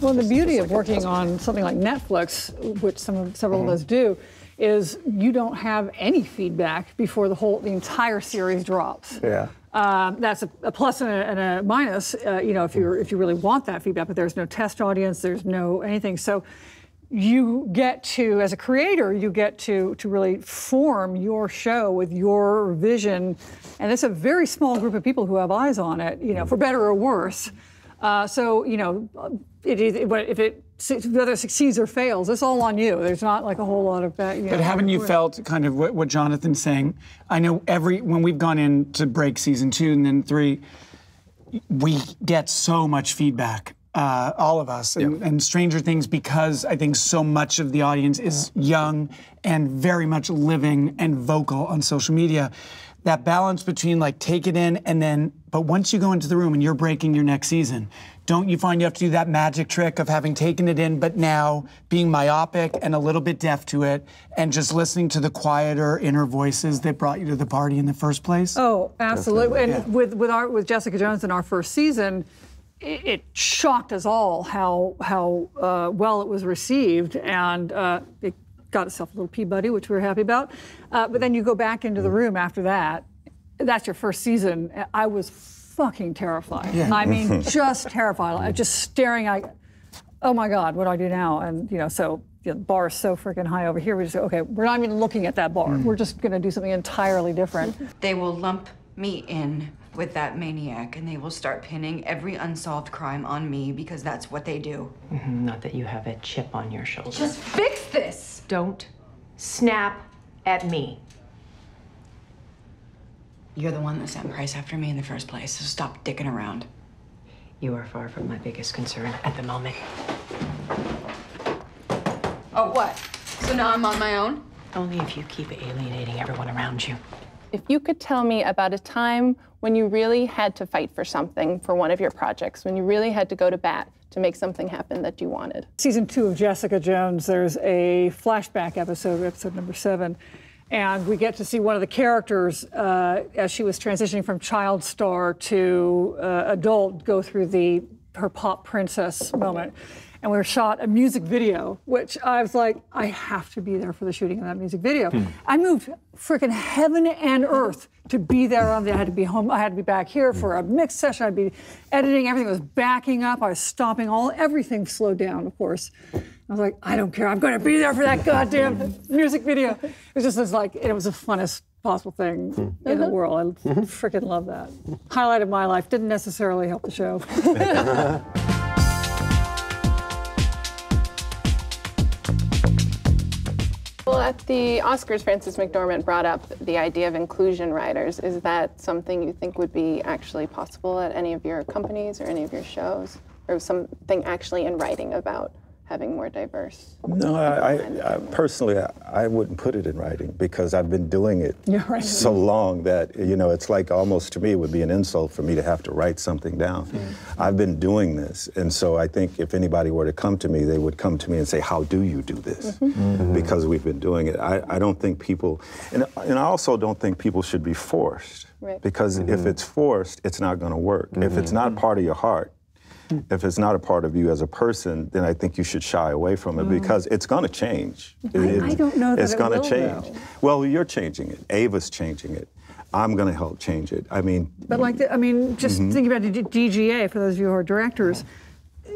Well, the beauty of working on something like Netflix, which several of us do, is you don't have any feedback before the entire series drops. Yeah. That's a plus and a minus, you know, if you really want that feedback. But there's no test audience, there's no anything. So you get to, as a creator, you get to really form your show with your vision, and it's a very small group of people who have eyes on it, you know, for better or worse. So you know, whether it succeeds or fails, it's all on you. There's not like a whole lot of that. But haven't you felt kind of what Jonathan's saying? I know when we've gone in to break season 2 and then 3, we get so much feedback. All of us, and Stranger Things, because I think so much of the audience is young and very much living and vocal on social media. That balance between like take it in and then, but once you go into the room and you're breaking your next season, don't you find you have to do that magic trick of having taken it in, but now being myopic and a little bit deaf to it and just listening to the quieter inner voices that brought you to the party in the first place? Oh, absolutely. And with Jessica Jones in our first season, it shocked us all how well it was received, and it got itself a little Peabody, which we were happy about. But then you go back into the room after that. That's your first season. I was fucking terrified. Yeah. I mean, just terrified. Just staring at, oh my God, what do I do now? And you know, so the bar is so freaking high over here. We just go, okay, we're not even looking at that bar. We're just going to do something entirely different. They will lump me in with that maniac, and they will start pinning every unsolved crime on me because that's what they do. Not that you have a chip on your shoulder. Just fix this! Don't snap at me. You're the one that sent Price after me in the first place, so stop dicking around. You are far from my biggest concern at the moment. Oh, what? So now I'm on my own? Only if you keep alienating everyone around you. If you could tell me about a time when you really had to fight for something for one of your projects, when you really had to go to bat to make something happen that you wanted. Season 2 of Jessica Jones, there's a flashback episode number 7, and we get to see one of the characters as she was transitioning from child star to adult go through her pop princess moment. And we shot a music video, which I was like, I have to be there for the shooting of that music video. I moved freaking heaven and earth to be there. I had to be home. I had to be back here for a mix session. I'd be editing. Everything was backing up. I was stopping. Everything slowed down, of course. I was like, I don't care. I'm going to be there for that goddamn music video. It was just like, it was the funnest possible thing in the world. I freaking love that. Highlight of my life. Didn't necessarily help the show. Well, at the Oscars, Frances McDormand brought up the idea of inclusion riders. Is that something you think would be actually possible at any of your companies or any of your shows? Or something actually in writing about having more diverse? No, I personally, I wouldn't put it in writing because I've been doing it so long that, you know, it's like almost to me it would be an insult for me to have to write something down. I've been doing this, and so I think if anybody were to come to me, they would come to me and say, how do you do this? Because we've been doing it. I don't think people, and I also don't think people should be forced. Because if it's forced, it's not going to work. If it's not part of your heart, if it's not a part of you as a person, then I think you should shy away from it because it's going to change. I don't know that it's going to change. Though. Well, you're changing it. Ava's changing it. I'm going to help change it. I mean, but like, just think about the DGA. For those of you who are directors,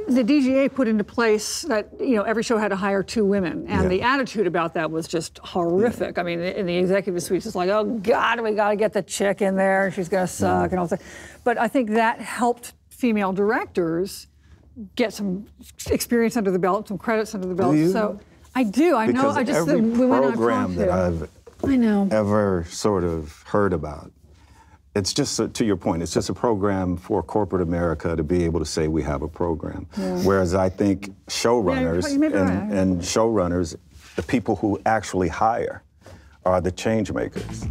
the DGA put into place that every show had to hire 2 women, and the attitude about that was just horrific. I mean, in the executive suite, it's like, oh God, we got to get the chick in there. She's going to suck and all that. But I think that helped female directors get some experience under the belt, some credits under the belt. So I do. I know. I just every program that I've ever sort of heard about, it's just to your point. It's just a program for corporate America to be able to say we have a program. Whereas I think showrunners and showrunners, the people who actually hire, are the change makers.